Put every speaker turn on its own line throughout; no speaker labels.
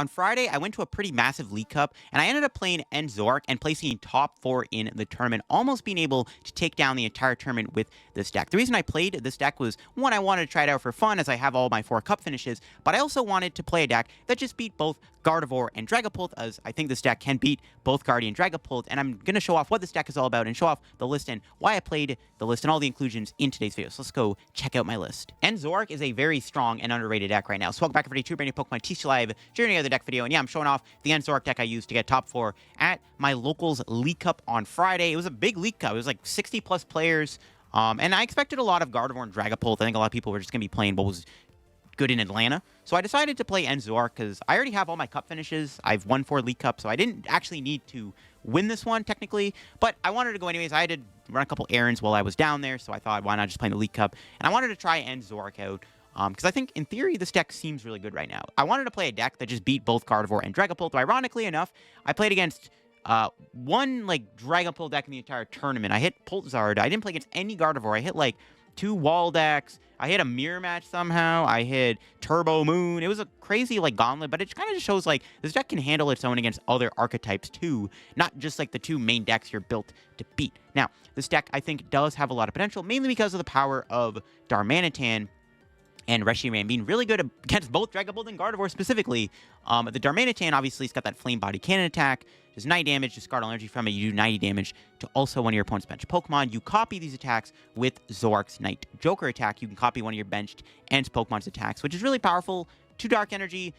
On Friday, I went to a pretty massive League Cup, and I ended up playing Zoroark and placing top 4 in the tournament, almost being able to take down the entire tournament with this deck. The reason I played this deck was, one, I wanted to try it out for fun as I have all my 4 cup finishes, but I also wanted to play a deck that just beat both Gardevoir and Dragapult, as I think this deck can beat both Guardian and Dragapult, and I'm going to show off what this deck is all about and show off the list and why I played the list and all the inclusions in today's video. So let's go check out my list. Zoroark is a very strong and underrated deck right now. So welcome back everybody to brand new Pokemon TCG Live Journey of the Deck video, and yeah, I'm showing off the Zoroark deck I used to get top 4 at my locals League Cup on Friday. It was a big League Cup. It was like 60 plus players, and I expected a lot of Gardevoir and Dragapult. I think a lot of people were just going to be playing what was good in Atlanta. So I decided to play Zoroark because I already have all my cup finishes. I've won 4 League Cups, so I didn't actually need to win this one technically, but I wanted to go anyways. I had to run a couple errands while I was down there, so I thought, why not just play the League Cup? And I wanted to try Zoroark out because I think in theory this deck seems really good right now. I wanted to play a deck that just beat both Gardevoir and Dragapult, but ironically enough, I played against one like Dragapult deck in the entire tournament. I hit Pultzard. I didn't play against any Gardevoir. I hit like 2 Waldex. I hit a mirror match somehow. I hit Turbo Moon. It was a crazy like gauntlet, but it kind of just shows like this deck can handle its own against other archetypes too, not just like the 2 main decks you're built to beat. Now, this deck I think does have a lot of potential, mainly because of the power of Darmanitan and Reshiram being really good against both Dragapult and Gardevoir specifically. The Darmanitan obviously has got that Flame Body Cannon attack, does 90 damage, discard all energy from it, you do 90 damage to also one of your opponent's bench Pokemon. You copy these attacks with Zoroark's Night Joker attack. You can copy one of your benched Ents Pokemon's attacks, which is really powerful. 2 Dark Energy.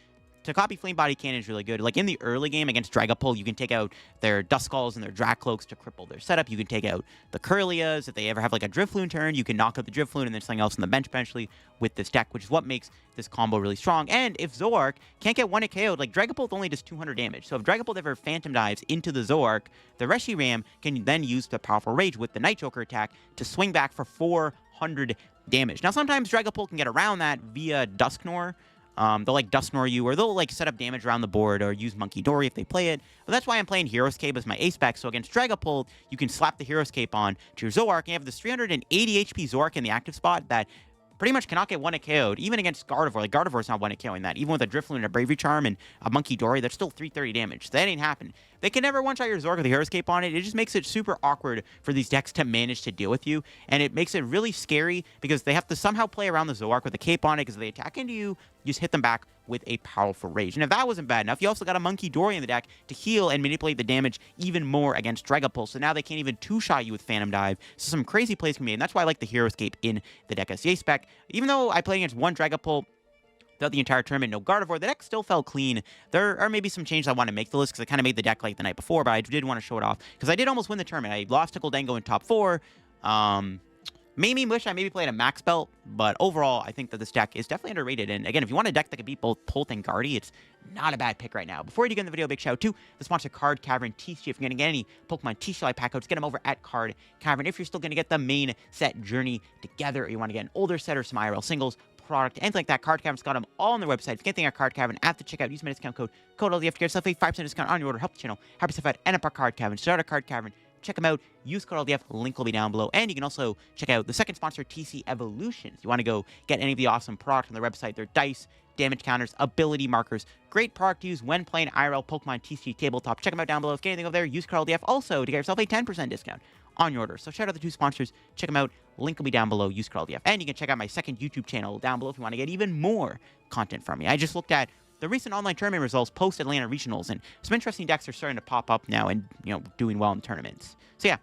To copy Flame Body Cannon is really good. Like in the early game against Dragapult, you can take out their Duskulls and their Dracloaks to cripple their setup. You can take out the Curlias. If they ever have like a Drifloon turn, you can knock out the Drifloon and then something else on the bench eventually with this deck, which is what makes this combo really strong. And if Zoroark can't get 1-hit KO'd, like Dragapult only does 200 damage. So if Dragapult ever Phantom Dives into the Zoroark, the Reshiram can then use the powerful Rage with the Night Joker attack to swing back for 400 damage. Now sometimes Dragapult can get around that via Dusknoir. They'll like Dusknoir you, or they'll like set up damage around the board, or use Munkidori if they play it. But that's why I'm playing Hero's Cape as my ace back. So against Dragapult, you can slap the Hero's Cape on to your Zoroark, and you have this 380 HP Zoroark in the active spot that pretty much cannot get 1-hit KO'd, even against Gardevoir. Like, Gardevoir's not 1-hit KOing that. Even with a Drifloon and a Bravery Charm and a Munkidori, that's still 330 damage. So that ain't happening. They can never one-shot your Zoroark with a Hero's Cape on it. It just makes it super awkward for these decks to manage to deal with you, and it makes it really scary because they have to somehow play around the Zoroark with a Cape on it, because if they attack into you, you just hit them back with a powerful Rage. And if that wasn't bad enough, you also got a Munkidori in the deck to heal and manipulate the damage even more against Dragapult. So now they can't even 2-shot you with Phantom Dive. So some crazy plays can be made, and that's why I like the Hero's Cape in the deck as the ace spec. Even though I played against one Dragapult throughout the entire tournament, no Gardevoir, the deck still felt clean. There are maybe some changes I want to make to the list because I kind of made the deck like the night before, but I did want to show it off because I did almost win the tournament. I lost to Goldengo in top 4. Made me wish I maybe played a max belt, but overall, I think that this deck is definitely underrated. And again, if you want a deck that could beat both Pult and Guardy, it's not a bad pick right now. Before you get in the video, big shout out to the sponsor Card Cavern TCG. If you're going to get any Pokemon TCG Live pack codes, get them over at Card Cavern. If you're still going to get the main set Journey together, or you want to get an older set or some IRL singles, product, anything like that, Card Cavern's got them all on their website. If you get anything at Card Cavern at the checkout, use my discount code LDF to get yourself a 5% discount on your order. Help the channel, help yourself out, and up our Card Cavern. Start at Card Cavern. Check them out. Use code LDF. Link will be down below. And you can also check out the second sponsor, TC Evolutions. You want to go get any of the awesome products on their website. Their dice, damage counters, ability markers. Great product to use when playing IRL Pokemon TCG Tabletop. Check them out down below. If you get anything over there, use code LDF also to get yourself a 10% discount on your order. So shout out the 2 sponsors. Check them out. Link will be down below. Use code LDF. And you can check out my second YouTube channel down below if you want to get even more content from me. I just looked at the recent online tournament results post-Atlanta Regionals, and some interesting decks are starting to pop up now and, you know, doing well in tournaments. So yeah,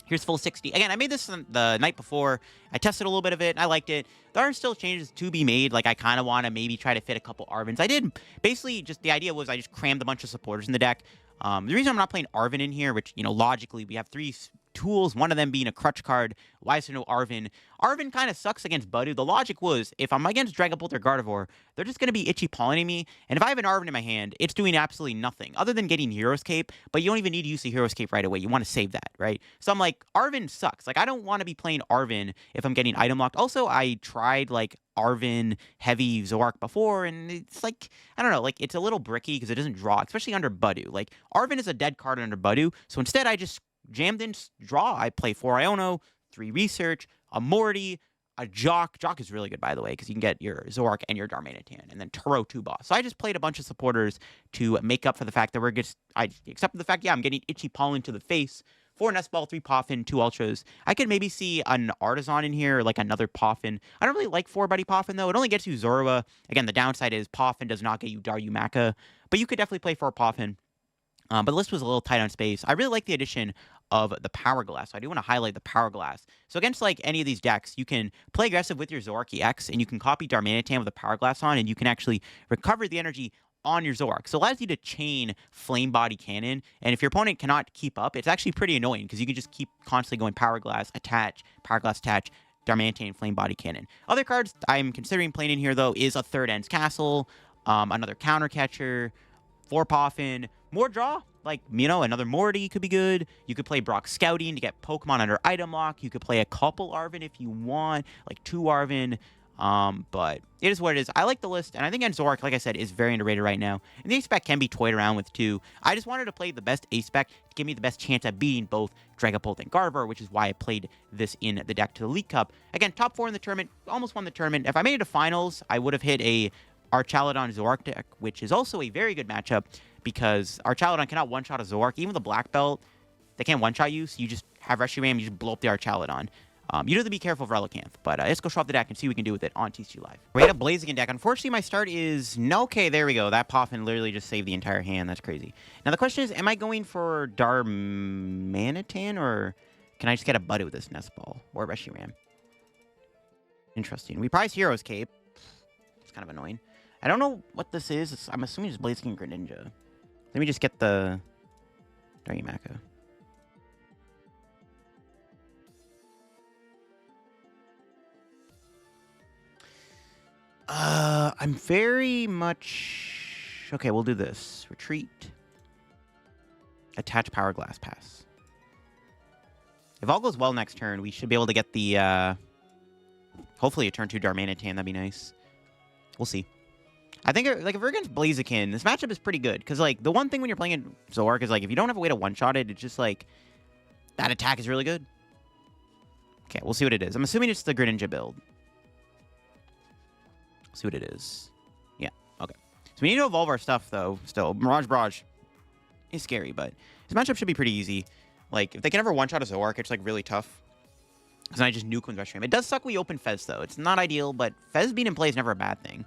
here's full 60. Again, I made this the night before. I tested a little bit of it, and I liked it. There are still changes to be made. Like, I kind of want to maybe try to fit a couple Arvins. I did, basically, just the idea was I just crammed a bunch of supporters in the deck. The reason I'm not playing Arvin in here, which, you know, logically, we have 3 tools, one of them being a crutch card. Why is there no Arvin? Arvin kind of sucks against Budew. The logic was, if I'm against Dragapult or Gardevoir, they're just going to be itchy pawning me, and if I have an Arvin in my hand, it's doing absolutely nothing, other than getting Hero's Cape, but you don't even need to use the Hero's Cape right away. You want to save that, right? So I'm like, Arvin sucks. Like, I don't want to be playing Arvin if I'm getting item locked. Also, I tried, like, Arvin heavy Zoroark before, and it's like, I don't know, like, it's a little bricky because it doesn't draw, especially under Budew. Like, Arvin is a dead card under Budew, so instead I just jammed in draw. I play 4 Iono, 3 Research, a Morty, Jacq is really good, by the way, because you can get your Zoroark and your Darmanitan, and then Turo 2 boss. So I just played a bunch of supporters to make up for the fact that I accepted the fact, yeah, I'm getting itchy pollen to the face. 4 Nest Ball, 3 Poffin, 2 Ultras. I could maybe see an Artisan in here, or like another Poffin. I don't really like 4 Buddy Poffin, though. It only gets you Zorua. Again, the downside is Poffin does not get you Darumaka, but you could definitely play 4 Poffin. But the list was a little tight on space. I really like the addition of the Powerglass. So I do want to highlight the Powerglass. So against like any of these decks, you can play aggressive with your Zoroark EX, and you can copy Darmanitan with a Powerglass on, and you can actually recover the energy on your Zoroark. So it allows you to chain Flame Body Cannon, and if your opponent cannot keep up, it's actually pretty annoying because you can just keep constantly going Powerglass, attach, Darmanitan, Flame Body Cannon. Other cards I'm considering playing in here, though, is a Third End's Castle, another Counter Catcher, 4 Poffin, more draw, like, you know, another Morty could be good. You could play Brock Scouting to get Pokemon under item lock. You could play a couple Arven if you want, like 2 Arven. But it is what it is. I like the list, and I think Zoroark, like I said, is very underrated right now. And the ace-spec can be toyed around with, too. I just wanted to play the best ace-spec to give me the best chance at beating both Dragapult and Gardevoir, which is why I played this in the deck to the League Cup. Again, top 4 in the tournament, almost won the tournament. If I made it to finals, I would have hit a Archaladon Zoroark deck, which is also a very good matchup because Archaladon cannot one-shot a Zoroark. Even the Black Belt, they can't one-shot you, so you just have Reshiram, you just blow up the Archaladon. You do have to be careful of Relicanth, but let's go show off the deck and see what we can do with it on TCG Live. We had a Blaziken deck. Unfortunately, my start is... No, okay, there we go. That Poffin literally just saved the entire hand. That's crazy. Now, the question is, am I going for Darmanitan, or can I just get a Budew with this Nest Ball? Or Reshiram? Interesting. We prize Hero's Cape. It's kind of annoying. I don't know what this is. I'm assuming it's Blaziken Greninja. Let me just get the Darumaka. I'm very much... Okay, we'll do this. Retreat. Attach Powerglass Pass. If all goes well next turn, we should be able to get the, hopefully a turn 2 Darmanitan. That'd be nice. We'll see. I think, like, if we're against Blaziken, this matchup is pretty good. Because, like, the one thing when you're playing in Zoroark is, like, if you don't have a way to one-shot it, it's just, like, that attack is really good. Okay, we'll see what it is. I'm assuming it's the Greninja build. See what it is. Yeah, okay. So we need to evolve our stuff, though, still. Mirage Barrage is scary, but this matchup should be pretty easy. Like, if they can ever one-shot a Zoroark, it's, like, really tough. Because then I just nuke with Reshiram. It does suck we open Fez, though. It's not ideal, but Fez being in play is never a bad thing.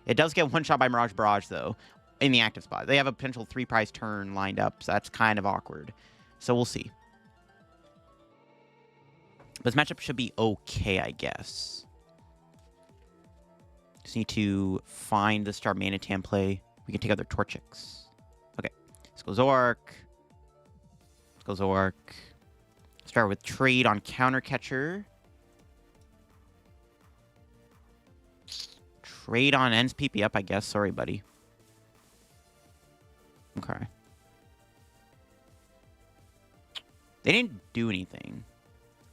It does get one-shot by Mirage Barrage, though, in the active spot. They have a potential 3-prize turn lined up, so that's kind of awkward. So we'll see. But this matchup should be okay, I guess. Just need to find the Darmanitan play. We can take out their Torchics. Okay. Let's go Zoroark. Let's go Zoroark. Start with trade on Counter Catcher. Trade on ends PP up, I guess. Sorry, buddy. Okay. They didn't do anything.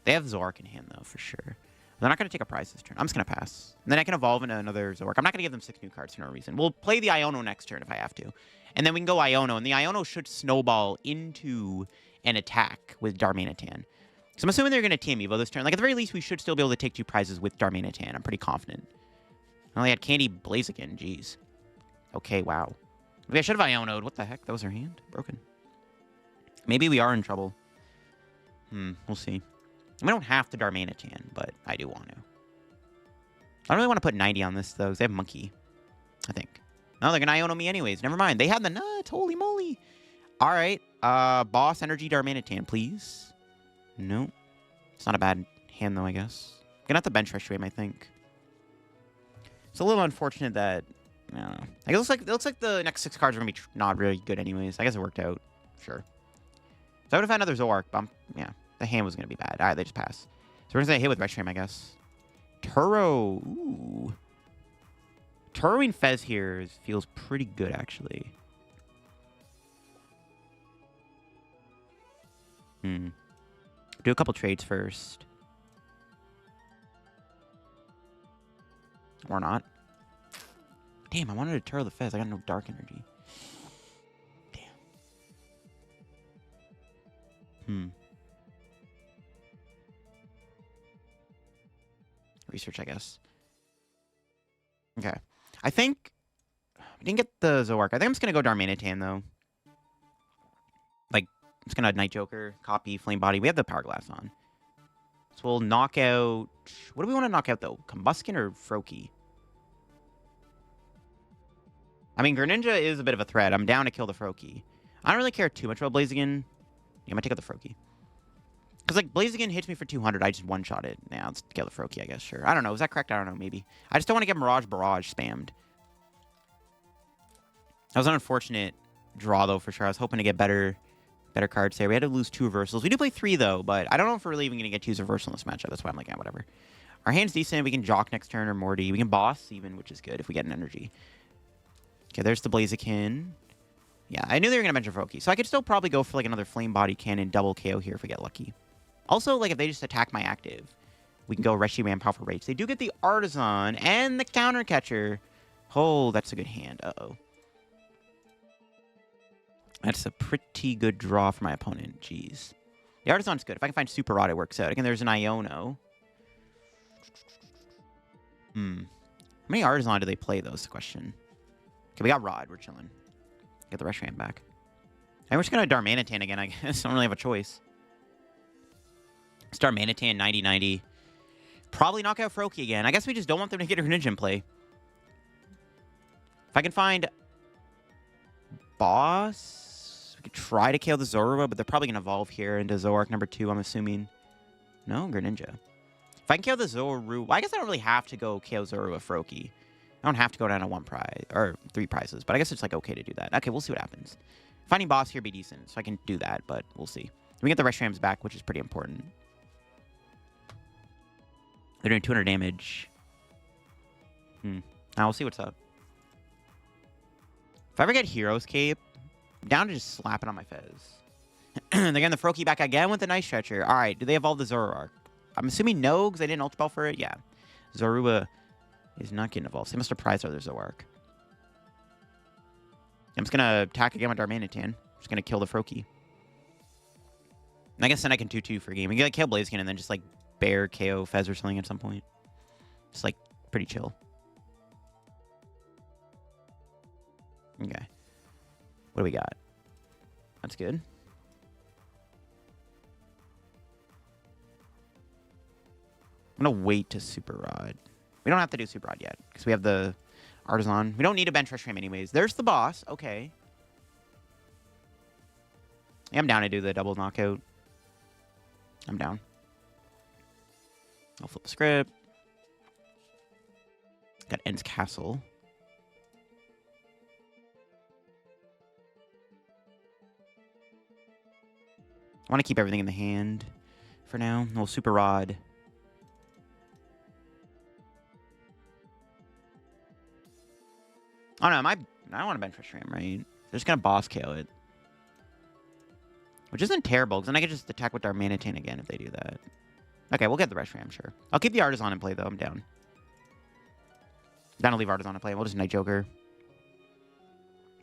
They have Zoroark in hand, though, for sure. They're not going to take a prize this turn. I'm just going to pass. And then I can evolve into another Zoroark. I'm not going to give them 6 new cards for no reason. We'll play the Iono next turn if I have to. And then we can go Iono. And the Iono should snowball into an attack with Darmanitan. So I'm assuming they're going to team Evo this turn. Like, at the very least, we should still be able to take 2 prizes with Darmanitan. I'm pretty confident. I only had Candy Blaziken. Jeez. Okay, wow. Maybe I should have Iono'd. What the heck? That was her hand? Broken. Maybe we are in trouble. We'll see. I don't have to Darmanitan, but I do want to. I don't really want to put 90 on this, though, because they have Monkey, I think. No, they're going to Iono me anyways. Never mind. They have the nuts. Holy moly. All right. Boss Energy Darmanitan, please. Nope. It's not a bad hand, though, I guess. Gonna have to bench Reshiram, I think. It's a little unfortunate that... I don't know. Like, it looks like the next 6 cards are going to be not really good anyways. I guess it worked out. Sure. So I would have had another Zoroark, but yeah. The hand was going to be bad. All right, they just pass. So we're going to hit with Reshiram, I guess. Turo. Ooh. Turoing Fez here feels pretty good, actually. Do a couple trades first. Or not. Damn, I wanted to Turo the Fez. I got no dark energy. Damn. research, I guess. Okay. I think... I didn't get the Zoroark. I think I'm just going to go Darmanitan, though. Like, I'm just going to Night Joker, copy, Flame Body. We have the Powerglass on. So we'll knock out... What do we want to knock out, though? Combuskin or Froakie? I mean, Greninja is a bit of a threat. I'm down to kill the Froakie. I don't really care too much about Blaziken. Yeah, I'm going to take out the Froakie. Because, like, Blaziken hits me for 200. I just one-shot it. Now, let's kill the Froakie, I guess. Sure. I don't know. Is that correct? I don't know. Maybe. I just don't want to get Mirage Barrage spammed. That was an unfortunate draw, though, for sure. I was hoping to get better cards there. We had to lose 2 reversals. We do play 3, though, but I don't know if we're really even going to get to use reversal in this matchup. That's why I'm like, yeah, whatever. Our hand's decent. We can Jacq next turn or Morty. We can boss even, which is good if we get an energy. Okay, there's the Blaziken. Yeah, I knew they were going to mention Froakie. So I could still probably go for, like, another Flame Body Cannon double KO here if we get lucky. Also, like, if they just attack my active, we can go Reshiram Powerful Rage. They do get the Artisan and the Counter Catcher. Oh, that's a good hand. Uh-oh. That's a pretty good draw for my opponent. Jeez. The Artisan's good. If I can find Super Rod, it works out. Again, there's an Iono. How many Artisan do they play, though, is the question. Okay, we got Rod. We're chilling. Get the Reshiram back. And we're just going to Darmanitan again, I guess. I don't really have a choice. Let's Darmanitan 90-90. Probably knock out Froakie again. I guess we just don't want them to get a Greninja in play. If I can find Boss, we could try to KO the Zorua, but they're probably going to evolve here into Zoroark number 2, I'm assuming. No, Greninja. If I can KO the Zorua, well, I guess I don't really have to go KO Zorua Froakie. I don't have to go down to 1 prize, or 3 prizes, but I guess it's like okay to do that. Okay, we'll see what happens. Finding Boss here would be decent, so I can do that, but we'll see. We get the Reshiram's back, which is pretty important. They're doing 200 damage. Now we'll see what's up. If I ever get Hero's Cape, I'm down to just slap it on my Fez. They're getting the Froakie back again with the Night Stretcher. All right, do they evolve the Zoroark? I'm assuming no, because I didn't Ultra Ball for it. Yeah. Zorua is not getting evolved. So they must have prized their Zoroark. I'm just going to attack again with Darmanitan. I'm just going to kill the Froakie. And I guess then I can 2-2 for a game. We can like, kill Blaziken and then just like bear KO Fez or something at some point. Just like pretty chill. Okay. What do we got? That's good. I'm going to wait to Super Rod. We don't have to do Super Rod yet because we have the Artisan. We don't need a bench Reshiram anyways. There's the boss. Okay. Yeah, I'm down to do the double knockout. I'm down. I'll flip the script. Got End's Castle. I want to keep everything in the hand for now. Little Super Rod. Oh no, I don't want to bench Reshiram, right? They're just going to boss KO it. Which isn't terrible, because then I can just attack with Darmanitan again if they do that. Okay, we'll get the Reshiram, sure. I'll keep the Artisan in play, though. I'm down. Down to leave Artisan in play. We'll just Night Joker.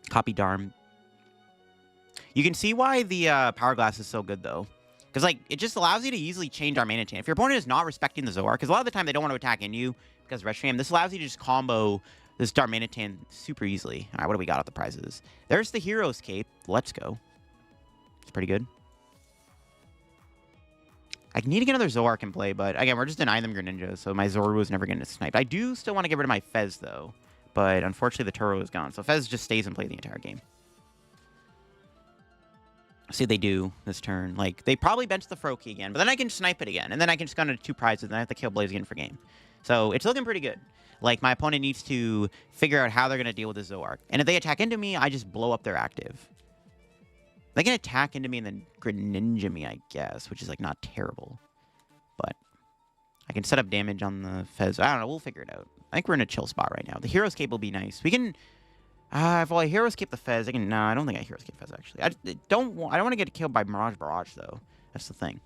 Copy Darm. You can see why the Powerglass is so good, though. Because, like, it just allows you to easily chain Darmanitan. If your opponent is not respecting the Zoroark, because a lot of the time they don't want to attack in you because Reshiram, this allows you to just combo this Darmanitan super easily. All right, what do we got at the prizes? There's the Hero's Cape. Let's go. It's pretty good. I need to get another Zoroark in play, but again, we're just denying them Greninja, so my Zorua is never going to snipe. I do still want to get rid of my Fez, though, but unfortunately the Turo is gone, so Fez just stays in play the entire game. See what they do this turn. Like, they probably bench the Froakie again, but then I can snipe it again, and then I can just go into 2 prizes, and then I have to kill Blaziken for game. So it's looking pretty good. Like, my opponent needs to figure out how they're going to deal with the Zoroark. And if they attack into me, I just blow up their active. They can attack into me and then Greninja me, I guess, which is, like, not terrible. But I can set up damage on the Fez. I don't know. We'll figure it out. I think we're in a chill spot right now. The Hero's Cape will be nice. We can... if I Hero's Cape the Fez, I can... No, I don't think I Hero's Cape Fez, actually. I don't want to get killed by Mirage Barrage, though. That's the thing.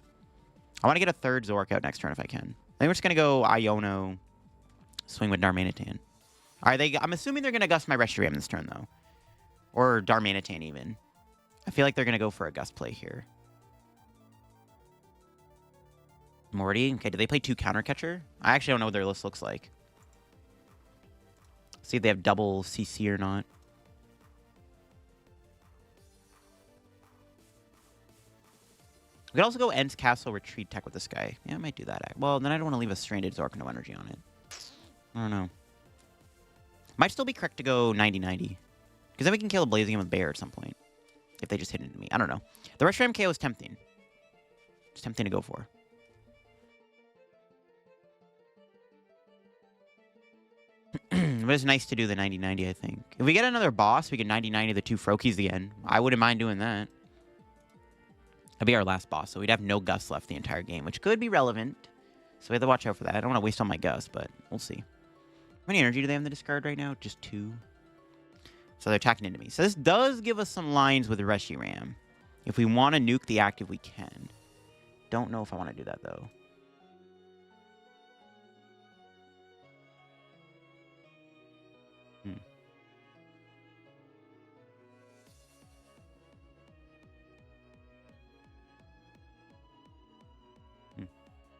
I want to get a 3rd Zoroark out next turn if I can. I think we're just going to go Iono, swing with Darmanitan. All right, I'm assuming they're going to gust my Reshiram this turn, though. Or Darmanitan, even. I feel like they're going to go for a gust play here. Morty. Okay, do they play 2 counter catcher? I actually don't know what their list looks like. See if they have double CC or not. We could also go Ends Castle Retreat Tech with this guy. Yeah, I might do that. Well, then I don't want to leave a Stranded Zork no energy on it. I don't know. Might still be correct to go 90-90. Because then we can kill a Blazing with Bear at some point. If they just hit into me. I don't know. The Reshiram KO is tempting. It's tempting to go for. But it's nice to do the 90-90, I think. If we get another boss, we can 90-90 the 2 Froakies again. I wouldn't mind doing that. That'd be our last boss, so we'd have no Gus left the entire game, which could be relevant. So we have to watch out for that. I don't want to waste all my Gus, but we'll see. How many energy do they have in the discard right now? Just 2. So they're attacking into me. So this does give us some lines with Reshiram. If we want to nuke the active, we can. Don't know if I want to do that, though.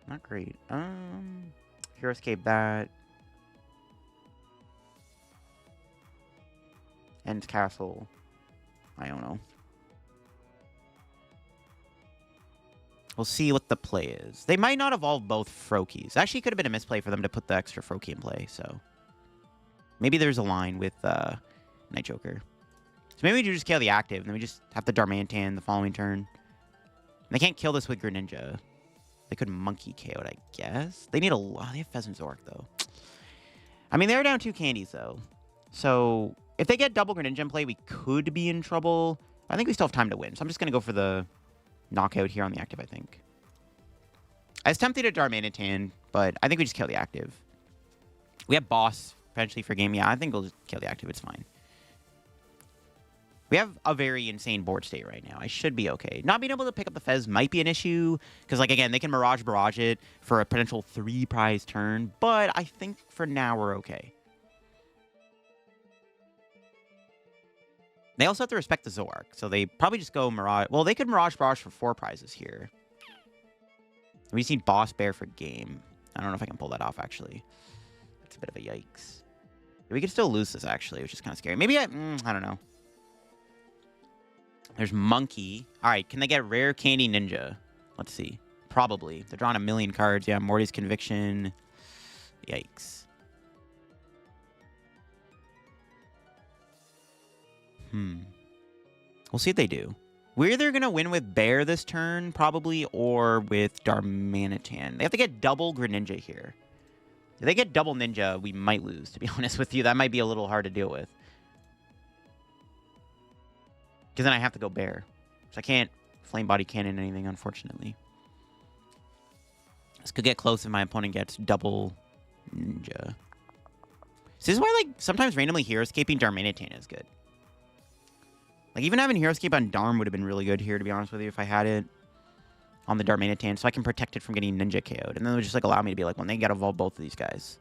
Not great. Hero Escape that. Ends Castle. I don't know. We'll see what the play is. They might not evolve both Froakies. Actually, it could have been a misplay for them to put the extra Froakie in play, so. Maybe there's a line with Night Joker. So maybe we do just kill the active, and then we just have the Darmanitan the following turn. They can't kill this with Greninja. They could Monkey KO it, I guess. They need a lot. They have Fezandipiti, though. I mean, they're down 2 candies, though. So, if they get double Greninja in play, we could be in trouble. I think we still have time to win. So, I'm just going to go for the knockout here on the active, I think. I was tempted to Darmanitan, but I think we just kill the active. We have boss, potentially, for game. Yeah, I think we'll just kill the active. It's fine. We have a very insane board state right now. I should be okay. Not being able to pick up the Fez might be an issue. Because, like, again, they can Mirage Barrage it for a potential 3-prize turn. But I think for now we're okay. They also have to respect the Zoroark. So they probably just go Mirage. Well, they could Mirage Barrage for 4 prizes here. We just need Boss Bear for game. I don't know if I can pull that off, actually. It's a bit of a yikes. We could still lose this, actually, which is kind of scary. Maybe I don't know. There's Monkey. All right, can they get Rare Candy Ninja? Let's see. Probably. They're drawing a million cards. Yeah, Morty's Conviction. Yikes. We'll see if they do. We're either going to win with Bear this turn, probably, or with Darmanitan. They have to get double Greninja here. If they get double Ninja, we might lose, to be honest with you. That might be a little hard to deal with. Because then I have to go Bear. So I can't Flame Body Cannon anything, unfortunately. This could get close if my opponent gets double Ninja. So this is why, like, sometimes randomly Hero Escaping Darmanitan is good. Like, even having Hero Escape on Darm would have been really good here, to be honest with you, if I had it on the Darmanitan, so I can protect it from getting Ninja KO'd. And then it would just, like, allow me to be like, well, they gotta evolve both of these guys.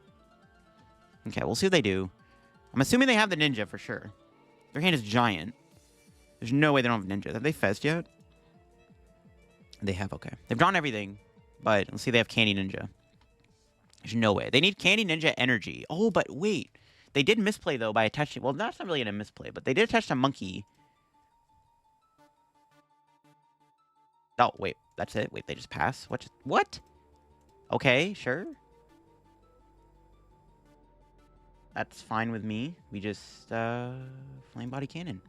Okay, we'll see what they do. I'm assuming they have the Ninja for sure. Their hand is giant. There's no way they don't have Ninja. Have they Fez'd yet? They have, okay. They've drawn everything, but let's see if they have Candy Ninja. There's no way. They need Candy Ninja energy. Oh, but wait. They did misplay, though, by attaching... Well, that's not really a misplay, but they did attach to Monkey. Oh, wait. That's it? Wait, they just pass? What? Okay, sure. That's fine with me. We just, Flame Body Cannon.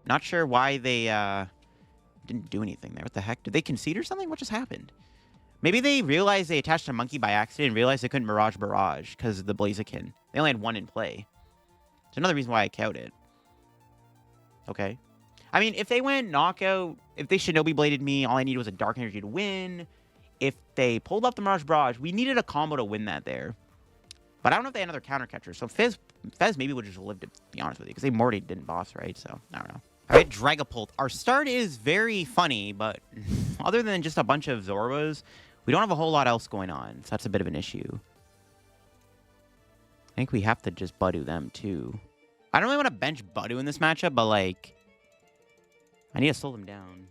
Not sure why they, didn't do anything there. What the heck? Did they concede or something? What just happened? Maybe they realized they attached a Monkey by accident and realized they couldn't Mirage Barrage because of the Blaziken. They only had 1 in play. It's another reason why I KO'd it. Okay. I mean, if they went knockout, if they Shinobi Bladed me, all I needed was a Dark Energy to win. If they pulled up the Mirage Barrage, we needed a combo to win that there. But I don't know if they had another counter catcher. So Fez maybe would just live, to be honest with you, because they Morty didn't boss, right? So, I don't know. All right, Dragapult. Our start is very funny, but other than just a bunch of Zoruas, we don't have a whole lot else going on. So that's a bit of an issue. I think we have to just Budew them, too. I don't really want to bench Budew in this matchup, but, like, I need to slow them down.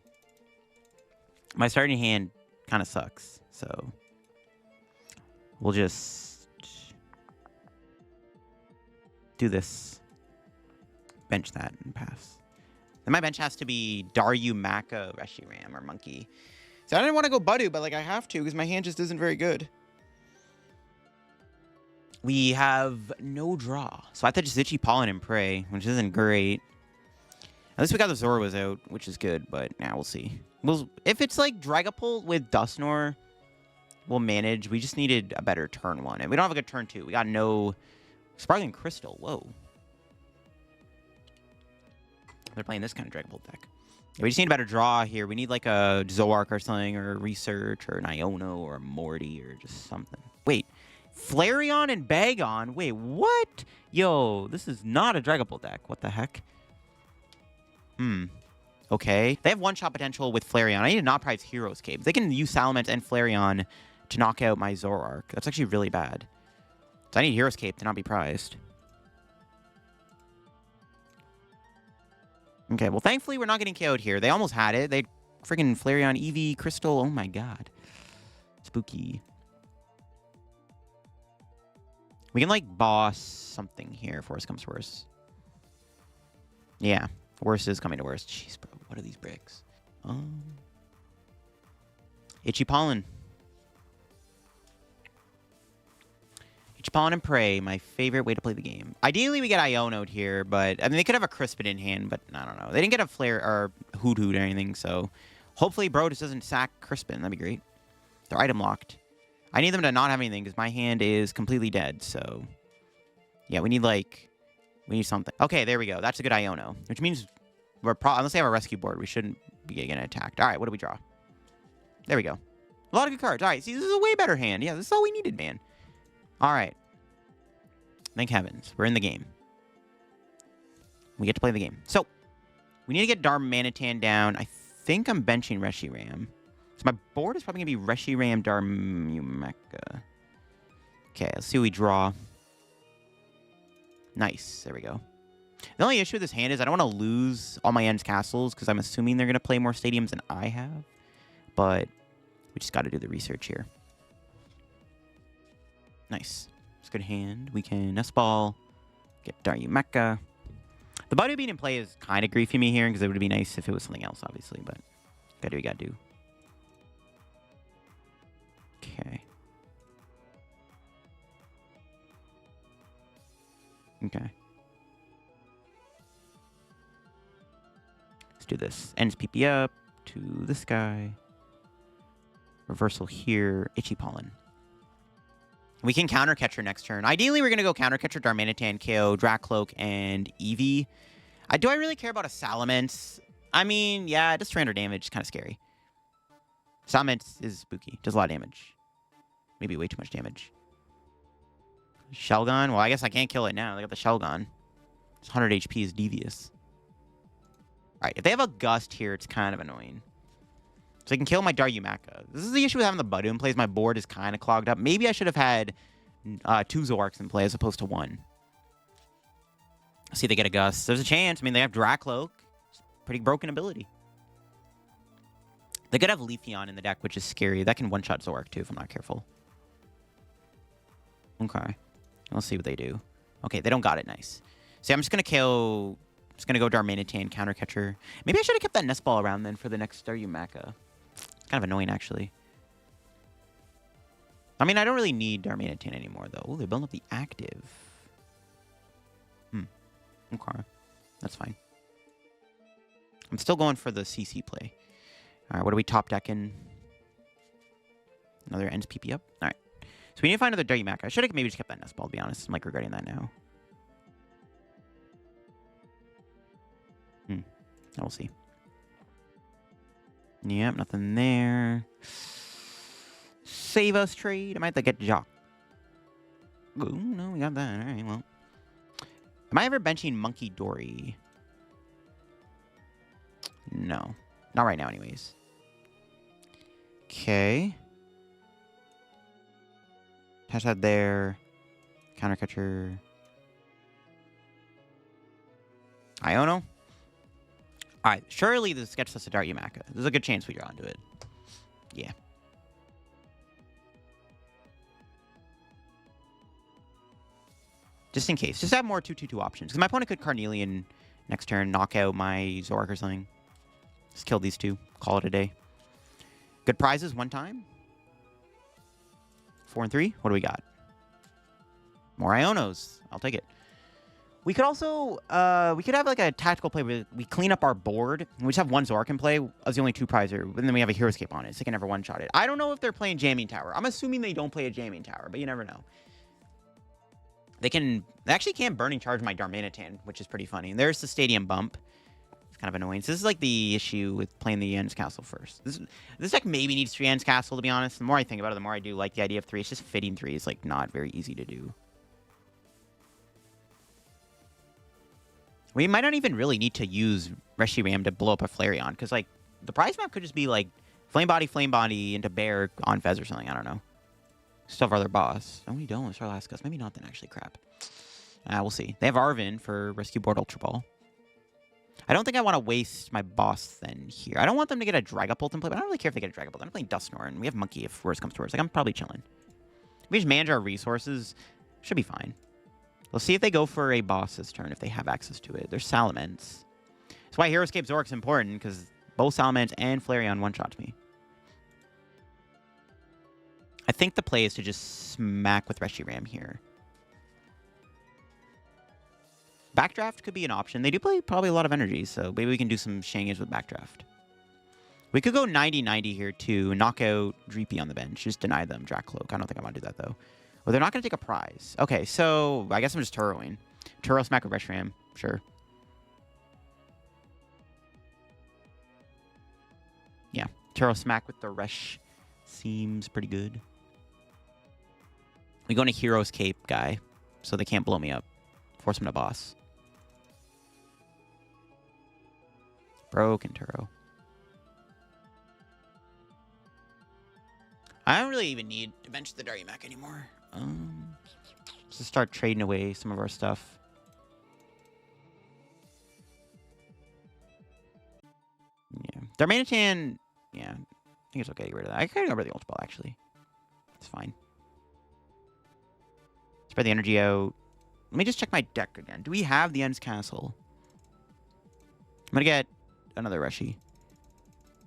My starting hand kind of sucks, so We'll just do this. Bench that and pass. Then my bench has to be Darumaka, Reshiram, or Monkey. So I didn't want to go Budew, but like I have to because my hand just isn't very good. We have no draw. So I have to just Itchy Pollen and pray, which isn't great. At least we got the Zoruas out, which is good, but yeah, we'll see. If it's like Dragapult with Dusknoir, we'll manage. We just needed a better turn 1. And we don't have a good turn 2. We got no Sparkling Crystal. Whoa. They're playing this kind of Dragapult deck. Yeah, we just need a better draw here. We need like a Zoroark or something, or a Research, or an Iono, or a Morty, or just something. Wait. Flareon and Bagon? Wait, what? Yo, this is not a Dragapult deck. What the heck? Okay. They have one-shot potential with Flareon. I need to not prize Hero's Cape. They can use Salamence and Flareon to knock out my Zoroark. That's actually really bad. So I need Hero's Cape to not be prized. Okay, well, thankfully, we're not getting KO'd here. They almost had it. They freaking Flareon, Eevee, Crystal. Oh, my God. Spooky. We can, like, boss something here if worse comes to worse. Yeah, worse is coming to worse. Jeez, bro. What are these bricks? Itchy Pollen. Itchy Pollen and Pray, my favorite way to play the game. Ideally, we get Iono'd here, but... I mean, they could have a Crispin in hand, but I don't know. They didn't get a Flare or Hoot or anything, so... Hopefully, bro just doesn't sack Crispin. That'd be great. They're item locked. I need them to not have anything because my hand is completely dead, so... Yeah, we need, like... We need something. Okay, there we go. That's a good Iono. Which means... unless they have a rescue board, we shouldn't be getting attacked. Alright, what do we draw? There we go. A lot of good cards. Alright, see, this is a way better hand. Yeah, this is all we needed, man. Alright. Thank heavens. We're in the game. We get to play the game. So, we need to get Darmanitan down. I think I'm benching Reshiram. So my board is probably going to be Reshiram, Darumaka. Okay, let's see what we draw. Nice. There we go. The only issue with this hand is I don't want to lose all my End's castles because I'm assuming they're going to play more stadiums than I have. But we just got to do the research here. Nice. It's a good hand. We can Nest Ball, get Darumaka. The Budew being in play is kind of griefing me here because it would be nice if it was something else, obviously. But gotta do what you gotta do. Okay. Okay. Let's do this. Ends PP up to this guy. Reversal here. Itchy Pollen. We can Counter Catcher next turn. Ideally, we're going to go Counter Catcher, Darmanitan, KO, Dracloak, and Eevee. Do I really care about a Salamence? I mean, yeah, it does 300 damage. It's kind of scary. Salamence is spooky. Does a lot of damage. Maybe way too much damage. Shelgon? Well, I guess I can't kill it now. They got the Shelgon. It's 100 HP is devious. Alright, if they have a Gust here, it's kind of annoying. So I can kill my Darumaka. This is the issue with having the Budew in place. My board is kind of clogged up. Maybe I should have had 2 Zoroarks in play as opposed to 1. See if they get a Gust. There's a chance. I mean, they have Dracloak. It's pretty broken ability. They could have Leafeon in the deck, which is scary. That can one-shot Zoroark, too, if I'm not careful. Okay. Let's see what they do. Okay, they don't got it. Nice. See, I'm just going to kill... Just going to go Darmanitan, Counter Catcher. Maybe I should have kept that Nest Ball around then for the next Darumaka. It's kind of annoying, actually. I mean, I don't really need Darmanitan anymore, though. Oh, they're building up the active. Okay. That's fine. I'm still going for the CC play. All right, what are we top decking? Another Ends PP up. All right. So we need to find another Darumaka. I should have maybe just kept that Nest Ball, to be honest. I'm, like, regretting that now. We'll see. Yep, nothing there. Save us trade. I might have to get Jacq. Oh, no, we got that. All right, well. Am I ever benching Munkidori? No. Not right now, anyways. Okay. Attach that there. Counter Catcher. Iono? Alright, surely this gets us a Darumaka. There's a good chance we draw into it. Yeah. Just in case. Just have more 2/2/2 options. Because my opponent could Carnelian next turn, knock out my Zoroark or something. Just kill these two. Call it a day. Good prizes one time. 4 and 3. What do we got? More Ionos. I'll take it. We could also, we could have like a tactical play where we clean up our board. And we just have one Zoroark in play as the only 2-prizer. And then we have a Hero Escape on it, so they can never one-shot it. I don't know if they're playing Jamming Tower. I'm assuming they don't play a Jamming Tower, but you never know. They actually can Burning Charge my Darmanitan, which is pretty funny. And there's the Stadium Bump. It's kind of annoying. So this is like the issue with playing the Ends Castle first. This deck maybe needs 3 Ends Castle, to be honest. The more I think about it, the more I do like the idea of 3. It's just fitting 3 is like not very easy to do. We might not even really need to use Reshiram to blow up a Flareon, because, like, the prize map could just be, like, Flame Body into Bear on Fez or something. I don't know. Still have our other boss. Oh, we don't. It's our last guess. Maybe not then, actually. Crap. We'll see. They have Arvin for Rescue Board Ultra Ball. I don't think I want to waste my boss then here. I don't want them to get a Dragapult in play, but I don't really care if they get a Dragapult. I'm playing Dusknoir, and we have Monkey if worse comes to worse. Like, I'm probably chilling. If we just manage our resources, should be fine. We'll see if they go for a boss this turn, if they have access to it. There's Salamence. That's why Hero Escape Zoroark's important, because both Salamence and Flareon one-shots me. I think the play is to just smack with Reshiram here. Backdraft could be an option. They do play probably a lot of energy, so maybe we can do some shenanigans with Backdraft. We could go 90-90 here, too, and knock out Dreepy on the bench. Just deny them Drac Cloak. I don't think I want to do that, though. Well, they're not going to take a prize. Okay, so I guess I'm just Turoing. Turo smack with Reshiram. Sure. Yeah, Turo smack with the Resh seems pretty good. We go into Hero's Cape guy, so they can't blow me up. Force him to boss. Broken Turo. I don't really even need to bench the Darumaka anymore. Let's just start trading away some of our stuff. Yeah. Darmanitan, yeah. I think it's okay to get rid of that. I can get rid of the Ultra Ball, actually. It's fine. Spread the energy out. Let me just check my deck again. Do we have the Ends Castle? I'm going to get another Reshi.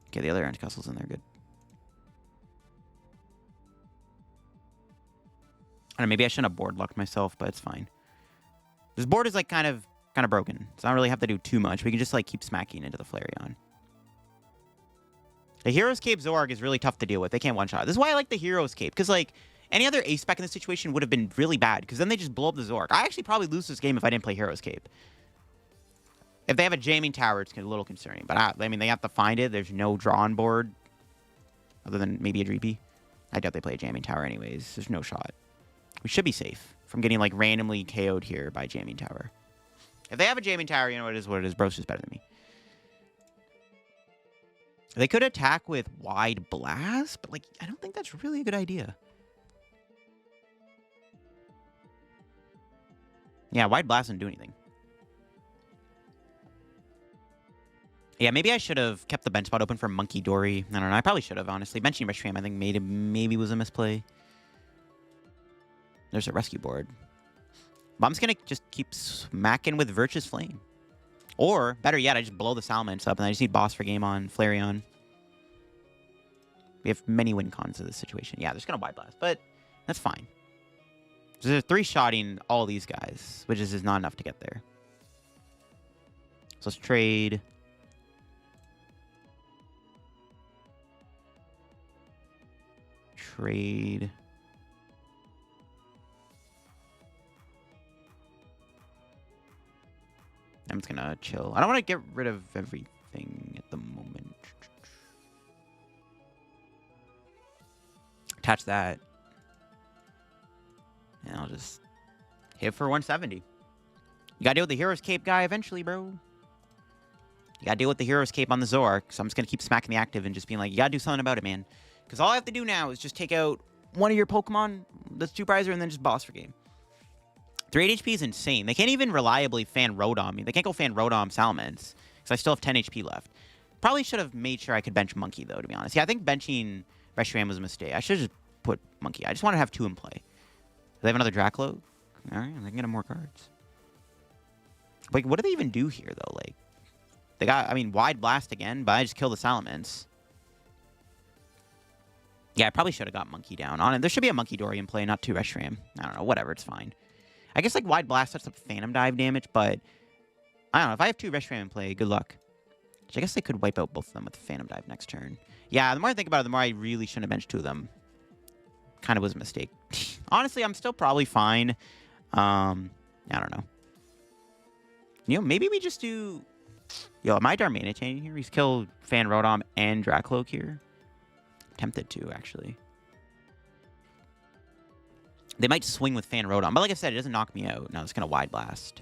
Okay, the other Ends Castle's in there. Good. I don't know, maybe I shouldn't have board locked myself, but it's fine. This board is like kind of broken, so I don't really have to do too much. We can just like keep smacking into the Flareon. The Hero's Cape Zoroark is really tough to deal with. They can't one-shot. This is why I like the Hero's Cape, because like any other ace spec in this situation would have been really bad, because then they just blow up the Zoroark. I actually probably lose this game if I didn't play Hero's Cape. If they have a Jamming Tower, it's a little concerning. But I mean, they have to find it. There's no draw on board, other than maybe a Dreepy. I doubt they play a Jamming Tower anyways. There's no shot. We should be safe from getting, like, randomly KO'd here by Jamming Tower. If they have a Jamming Tower, you know, it is what it is. Bro's just better than me. They could attack with Wide Blast, but, like, I don't think that's really a good idea. Yeah, Wide Blast doesn't do anything. Yeah, maybe I should have kept the bench spot open for Munkidori. I don't know. I probably should have, honestly. Benching Reshiram, I think, maybe was a misplay. There's a rescue board. But I'm just going to just keep smacking with Virtuous Flame. Or, better yet, I just blow the Salamence up and I just need boss for game on Flareon. We have many win cons to this situation. Yeah, they're just going to Wide Blast, but that's fine. So they're 3-shotting all these guys, which is not enough to get there. So let's trade. Trade. I'm just gonna chill. I don't want to get rid of everything at the moment. Attach that. And I'll just hit for 170. You gotta deal with the Hero's Cape guy eventually, bro. You gotta deal with the Hero's Cape on the Zoroark. So I'm just gonna keep smacking the active and just being like, you gotta do something about it, man. Because all I have to do now is just take out one of your Pokemon that's 2-prizer and then just boss for game. 3 HP is insane. They can't even reliably fan Rotom me. They can't go fan Rotom Salamence because I still have 10 HP left. Probably should have made sure I could bench Monkey, though, to be honest. Yeah, I think benching Reshiram was a mistake. I should have just put Monkey. I just want to have 2 in play. Do they have another Dracloak? All right, they can get him more cards. Like, what do they even do here, though? Like, they got, I mean, Wide Blast again, but I just killed the Salamence. Yeah, I probably should have got Monkey down on it. There should be a Munkidori in play, not 2 Reshiram. I don't know, whatever, it's fine. I guess, like, Wide Blast sets up Phantom Dive damage, but I don't know. If I have 2 Reshiram in play, good luck. Which I guess they could wipe out both of them with Phantom Dive next turn. Yeah, the more I think about it, the more I really shouldn't have benched 2 of them. Kind of was a mistake. Honestly, I'm still probably fine. I don't know. You know, maybe we just do... Yo, am I Darmanitan here? He's killed Fan Rotom and Dracloak here. Tempted to, actually. They might swing with Fan Rotom. But like I said, it doesn't knock me out. No, it's going to Wide Blast.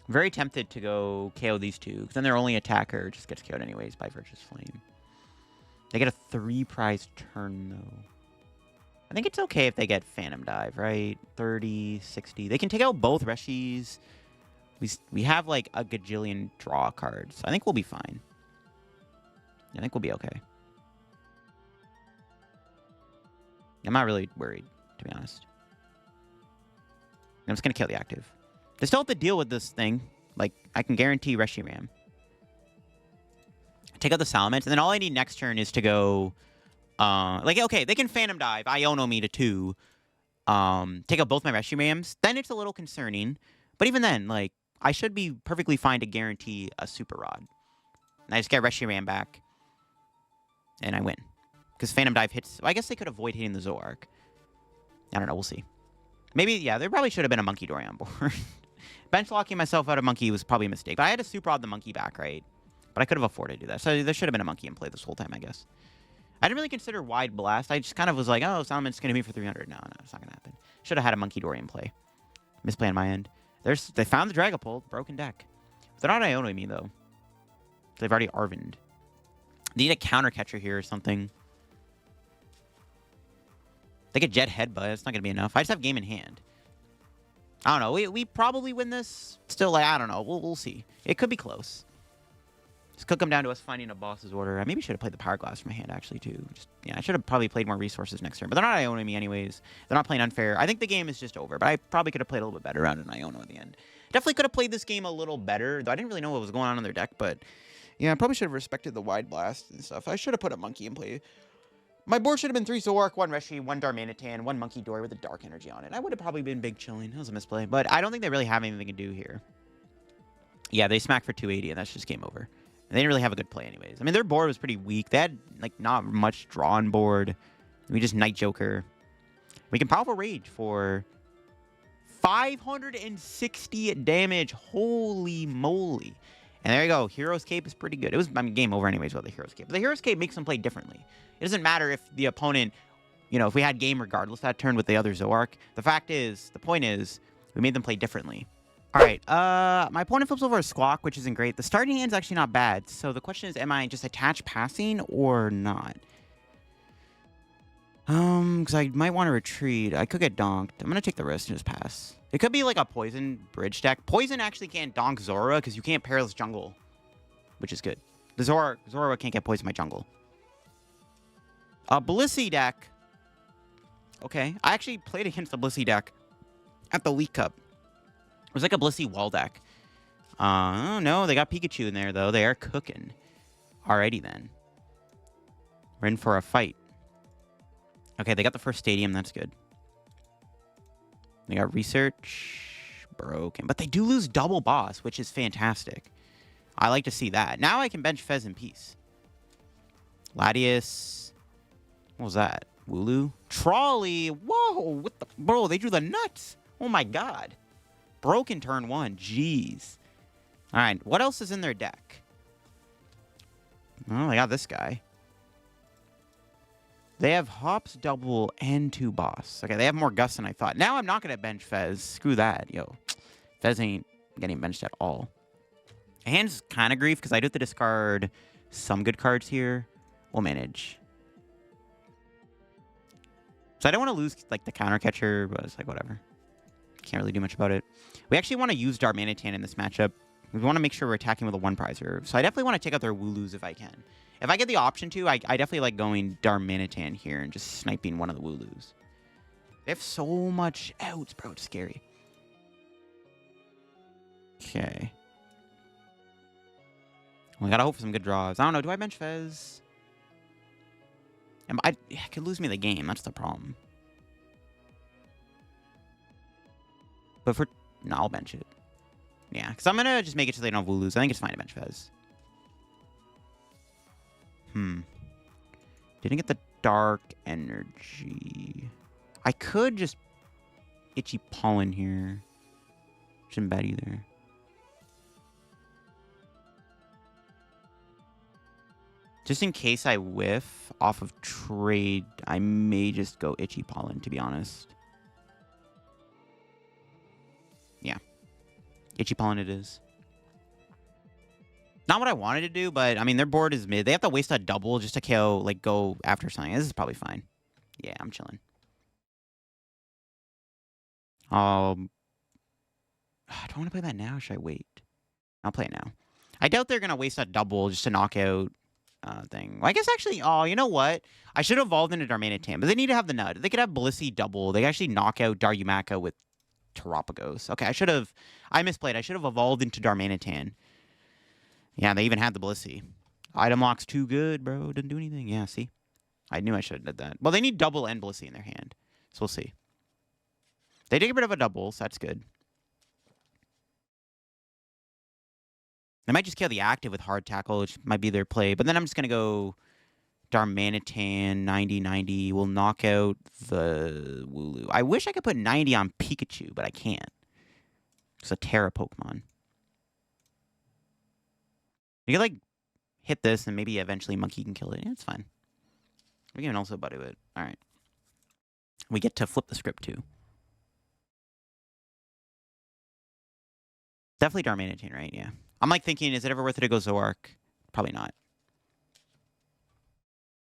Very tempted to go KO these 2, because then their only attacker just gets KO'd anyways by Virtuous Flame. They get a 3 prize turn, though. I think it's okay if they get Phantom Dive, right? 30, 60. They can take out both Reshis. We have, like, a gajillion draw cards. I think we'll be fine. I think we'll be okay. I'm not really worried, to be honest. I'm just going to kill the active. They still have to deal with this thing. Like, I can guarantee Reshiram. Take out the Salamence, and then all I need next turn is to go... like, okay, they can Phantom Dive, Iono me to 2. Take out both my Reshirams. Then it's a little concerning. But even then, like, I should be perfectly fine to guarantee a Super Rod. And I just get Reshiram back. And I win. Because Phantom Dive hits... Well, I guess they could avoid hitting the Zoroark. I don't know, we'll see. Maybe, yeah, there probably should have been a Munkidori on board. Bench locking myself out of Monkey was probably a mistake. But I had to Super Rod the Monkey back, right? But I could have afforded to do that. So there should have been a Monkey in play this whole time, I guess. I didn't really consider Wide Blast. I just kind of was like, oh, Salamance's going to be for 300. No, it's not going to happen. Should have had a Munkidori in play. Misplay on my end. They found the Dragapult. Broken deck. They're not Ionoing me, though. They've already Arvined. They need a counter catcher here or something. They get Jet Headbutt. It's not going to be enough. I just have game in hand. I don't know. We probably win this. Still, like, I don't know. We'll see. It could be close. This could come down to us finding a boss's order. I maybe should have played the Powerglass from my hand, actually, too. Yeah, I should have probably played more resources next turn. But they're not Ionoing me anyways. They're not playing unfair. I think the game is just over. But I probably could have played a little bit better around an Iono at the end. Definitely could have played this game a little better. Though I didn't really know what was going on in their deck. But, yeah, I probably should have respected the Wide Blast and stuff. I should have put a Monkey in play. My board should have been 3 Zoroark, 1 Reshi, 1 Darmanitan, 1 Munkidori with a Dark Energy on it. I would have probably been big chilling. That was a misplay. But I don't think they really have anything to do here. Yeah, they smack for 280, and that's just game over. And they didn't really have a good play anyways. I mean, their board was pretty weak. They had, like, not much draw on board. We just Night Joker. We can Powerful Rage for 560 damage. Holy moly. And there you go. Hero's Cape is pretty good. It was, I mean, game over anyways without the Hero's Cape. But the Hero's Cape makes them play differently. It doesn't matter if the opponent, you know, if we had game regardless that turn with the other Zoroark. The point is, we made them play differently. All right, my opponent flips over a Squawk, which isn't great. The starting hand's actually not bad. So the question is, am I just attached passing or not? Because I might want to retreat. I could get donked. I'm going to take the risk and just pass. It could be like a Poison bridge deck. Poison actually can't donk Zorua because you can't Perilous Jungle, which is good. The Zorua can't get poisoned by jungle. A Blissey deck. Okay, I actually played against the Blissey deck at the League Cup. It was like a Blissey wall deck. Oh, no, they got Pikachu in there, though. They are cooking. Alrighty, then. We're in for a fight. Okay, they got the first stadium. That's good. They got research. Broken. But they do lose double boss, which is fantastic. I like to see that. Now I can bench Fez in peace. Latias. What was that? Wooloo? Trolley. Whoa. What the? Bro, they drew the nuts. Oh, my God. Broken turn 1. Jeez. All right. What else is in their deck? Oh, they got this guy. They have Hops, Double, and 2 Boss. Okay, they have more Gus than I thought. Now I'm not going to bench Fez. Screw that. Yo. Fez ain't getting benched at all. Hand's kind of grief because I do have to discard some good cards here. We'll manage. So I don't want to lose like the counter catcher, but it's like whatever. Can't really do much about it. We actually want to use Darmanitan in this matchup. We want to make sure we're attacking with a 1-prizer. So I definitely want to take out their Wooloos if I can. If I get the option to, I definitely like going Darmanitan here and just sniping one of the Wooloos. They have so much outs, bro. It's scary. Okay. We gotta hope for some good draws. I don't know. Do I bench Fez? I could lose me the game. That's the problem. But for... No, I'll bench it. Yeah, because I'm going to just make it so they don't have Wooloos. I think it's fine to bench Fez. Didn't get the Dark Energy. I could just Itchy Pollen here. Shouldn't bad either. Just in case I whiff off of trade, I may just go Itchy Pollen, to be honest. Yeah. Itchy Pollen it is. Not what I wanted to do, but, I mean, their board is mid. They have to waste a double just to KO, like, go after something. This is probably fine. Yeah, I'm chilling. Do I want to play that now, or should I wait? I'll play it now. I doubt they're going to waste a double just to knock out thing. Well, I guess actually, oh, you know what? I should have evolved into Darmanitan, but they need to have the nut. They could have Blissey double. They actually knock out Darumaka with Terapagos. Okay, I misplayed. I should have evolved into Darmanitan. Yeah, they even had the Blissey. Item lock's too good, bro. Didn't do anything. Yeah, see? I knew I should have did that. Well, they need double and Blissey in their hand. So we'll see. They did get rid of a double, so that's good. They might just kill the active with Hard Tackle, which might be their play. But then I'm just going to go Darmanitan, 90-90. We'll knock out the Wooloo. I wish I could put 90 on Pikachu, but I can't. It's a Terra Pokemon. You can, like, hit this, and maybe eventually Monkey can kill it. Yeah, it's fine. We can also Buddy it. All right. We get to flip the script, too. Definitely Darmanitan, right? Yeah. I'm, like, thinking, is it ever worth it to go Zoroark? Probably not.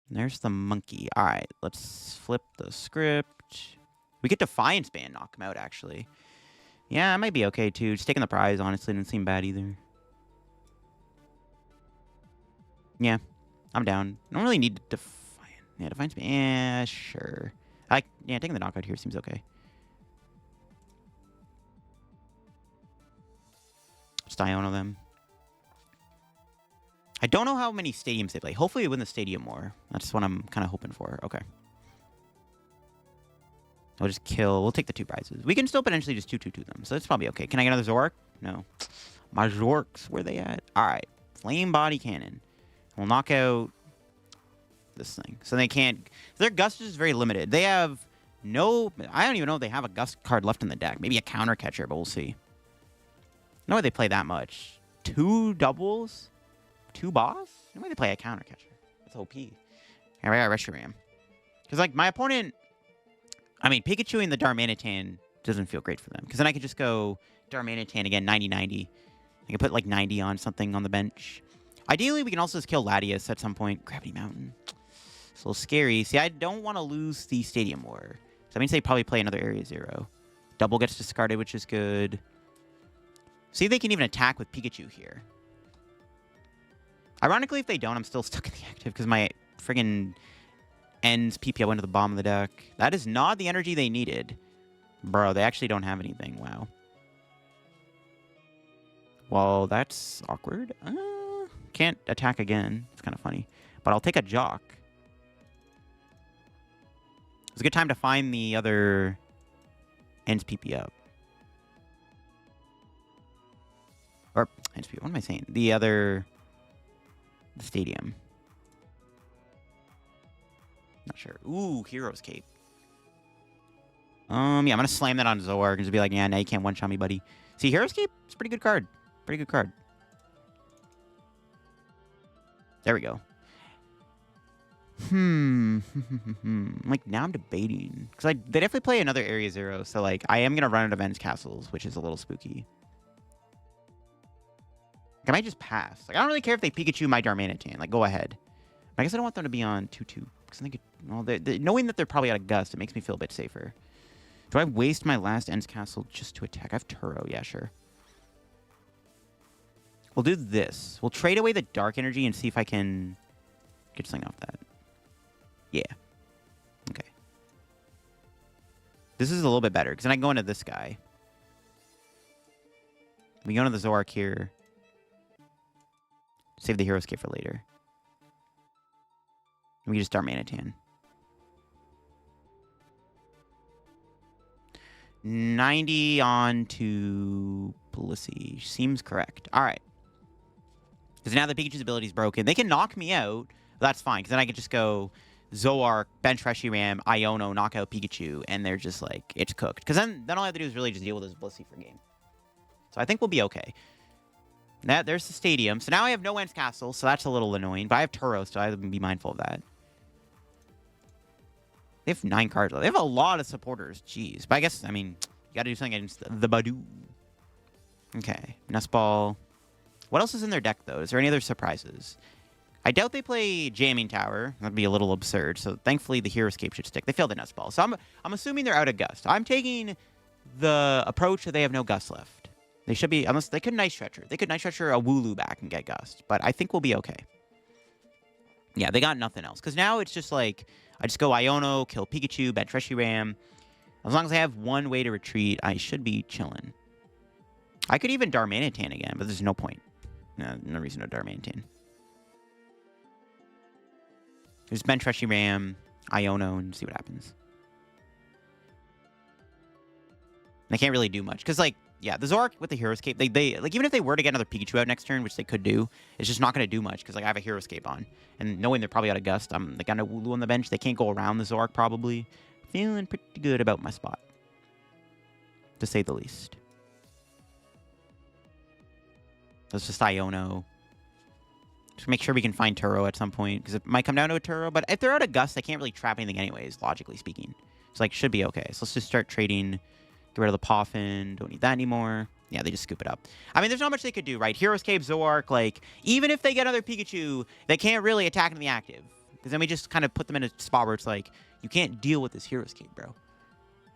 And there's the monkey. All right, let's flip the script. We get Defiance Band, knock him out, actually. Yeah, it might be okay, too. Just taking the prize, honestly, didn't seem bad either. Yeah, I'm down. I don't really need Defiance. Yeah, Defiance Band. Yeah, sure. Yeah, taking the knockout here seems okay. Just Iono them. I don't know how many stadiums they play. Hopefully we win the stadium more. That's what I'm kind of hoping for. Okay. We'll just kill. We'll take the 2 prizes. We can still potentially just 2-2-2 them. So that's probably okay. Can I get another Zoroark? No. My Zorks, where they at? All right. Flame Body Cannon. We'll knock out this thing. So they can't... Their Gust is very limited. They have no... I don't even know if they have a Gust card left in the deck. Maybe a counter catcher, but we'll see. No way they play that much. 2 doubles? 2 boss? No way they play a counter catcher. That's OP. Here I got Reshiram. Because, like, my opponent... I mean, Pikachu and the Darmanitan doesn't feel great for them. Because then I could just go Darmanitan again, 90-90. I could put, like, 90 on something on the bench. Ideally, we can also just kill Latias at some point. Gravity Mountain. It's a little scary. See, I don't want to lose the Stadium War. So that means they probably play another Area 0. Double gets discarded, which is good. See if they can even attack with Pikachu here. Ironically, if they don't, I'm still stuck in the active because my friggin' ends PPO into the bottom of the deck. That is not the energy they needed. Bro, they actually don't have anything. Wow. Well, that's awkward. Can't attack again. It's kind of funny. But I'll take a Jacq. It's a good time to find the other ends PP up. Or, ends PP, what am I saying? The other... The stadium. Not sure. Ooh, Hero's Cape. Yeah, I'm going to slam that on Zoroark and just be like, yeah, now you can't one-shot me, buddy. See, Hero's Cape? It's a pretty good card. Pretty good card. There we go. Like, now I'm debating. Because they definitely play another Area 0. So, like, I am going to run out of Ends Castles, which is a little spooky. I might just pass. Like, I don't really care if they Pikachu my Darmanitan. Like, go ahead. But I guess I don't want them to be on 2-2. Because I think, well, knowing that they're probably out of Gust, it makes me feel a bit safer. Do I waste my last Ends Castle just to attack? I have Turo. Yeah, sure. We'll do this. We'll trade away the Dark Energy and see if I can get something off that. Yeah. Okay. This is a little bit better, because then I can go into this guy. We go into the Zoroark here. Save the Hero Escape for later. And we just Darmanitan. 90 on to Blissey. Seems correct. All right. Because now the Pikachu's ability is broken. They can knock me out. That's fine. Because then I can just go Zoroark, bench Reshiram, Iono, knock out Pikachu. And they're just like, it's cooked. Because then all I have to do is really just deal with this Blissey for game. So I think we'll be okay. There's the stadium. So now I have no Ends Castle. So that's a little annoying. But I have Turo, so I have to be mindful of that. They have 9 cards. They have a lot of supporters. Jeez. But I guess, I mean, you got to do something against the Budew. Okay. Nest Ball. What else is in their deck, though? Is there any other surprises? I doubt they play Jamming Tower. That'd be a little absurd. So thankfully, the Hero Escape should stick. They failed the Nest Ball. So I'm assuming they're out of Gust. I'm taking the approach that they have no Gust left. They should be, unless they could Night Stretcher. They could Night Stretcher a Wooloo back and get Gust. But I think we'll be okay. Yeah, they got nothing else. Because now it's just like, I just go Iono, kill Pikachu, bench Reshiram. As long as I have one way to retreat, I should be chilling. I could even Darmanitan again, but there's no point. No reason to Darmanitan. There's bench Reshiram, Iono, and see what happens. And I can't really do much. Because, like, yeah, the Zoroark with the Hero Escape, they like, even if they were to get another Pikachu out next turn, which they could do, it's just not going to do much, because, like, I have a Hero Escape on. And knowing they're probably out of Gust, they got no Wooloo on the bench, they can't go around the Zoroark, probably. Feeling pretty good about my spot. To say the least. Let's just Iono. Just make sure we can find Turo at some point, because it might come down to a Turo. But if they're out of Gust, they can't really trap anything anyways, logically speaking. So, like, should be okay. So let's just start trading. Get rid of the Poffin. Don't need that anymore. Yeah, they just scoop it up. I mean, there's not much they could do, right? Hero Escape, Zoroark, like, even if they get another Pikachu, they can't really attack in the active. Because then we just kind of put them in a spot where it's like, you can't deal with this Hero Escape, bro.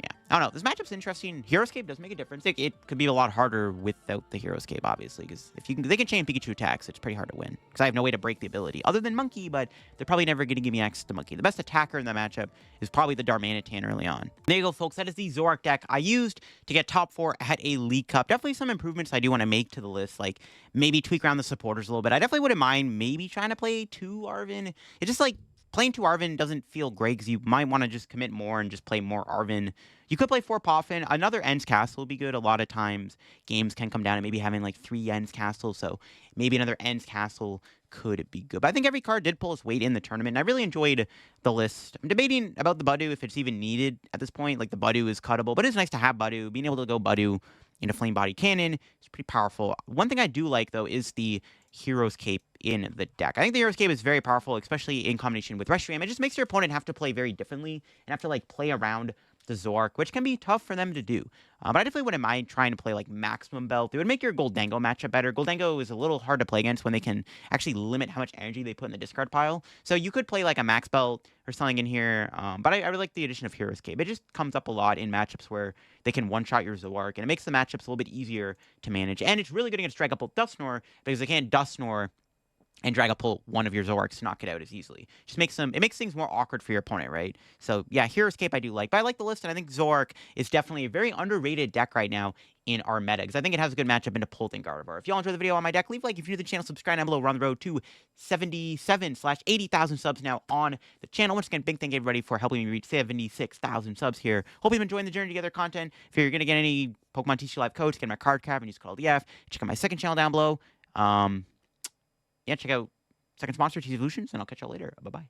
Yeah. I don't know. This matchup's interesting. Hero Escape does make a difference. It could be a lot harder without the Hero Escape, obviously. Because if they can chain Pikachu attacks, it's pretty hard to win. Because I have no way to break the ability. Other than Monkey, but they're probably never going to give me access to Monkey. The best attacker in that matchup is probably the Darmanitan early on. There you go, folks. That is the Zoroark deck I used to get top 4 at a League Cup. Definitely some improvements I do want to make to the list. Like, maybe tweak around the supporters a little bit. I definitely wouldn't mind maybe trying to play 2 Arven. It's just like, playing 2 Arven doesn't feel great, because you might want to just commit more and just play more Arven. You could play 4 Poffin. Another Ends Castle would be good. A lot of times, games can come down to maybe having like 3 Ends Castles, so maybe another Ends Castle could be good. But I think every card did pull its weight in the tournament, and I really enjoyed the list. I'm debating about the Budew, if it's even needed at this point. Like, the Budew is cuttable, but it's nice to have Budew. Being able to go Budew into Flame Body Cannon is pretty powerful. One thing I do like, though, is the Hero Escape in the deck. I think the Hero Escape is very powerful, especially in combination with Reshiram. It just makes your opponent have to play very differently and have to, like, play around the Zoroark, which can be tough for them to do. But I definitely wouldn't mind trying to play, like, Maximum Belt. It would make your Goldango matchup better. Goldango is a little hard to play against when they can actually limit how much energy they put in the discard pile. So you could play, like, a Max Belt or something in here. But I really like the addition of Hero Escape. It just comes up a lot in matchups where they can one-shot your Zoroark, and it makes the matchups a little bit easier to manage. And it's really good against Drag Up Dusknoir, because they can't Dusknoir and drag up one of your Zoroarks to knock it out as easily. Just makes it makes things more awkward for your opponent, right? So yeah, Hero Escape I do like. But I like the list, and I think Zoroark is definitely a very underrated deck right now in our meta, because I think it has a good matchup into Polting Gardevoir. If y'all enjoyed the video on my deck, leave a like. If you're new to the channel, subscribe down below. We're on the road to 77/80,000 subs now on the channel. Once again, big thank you everybody for helping me reach 76,000 subs here. Hope you've enjoyed the journey together content. If you're gonna get any Pokemon TCG Live codes, get my card cap and use code LDF. Check out my second channel down below. Yeah, check out second sponsor, TCG Evolutions, and I'll catch y'all later. Bye-bye.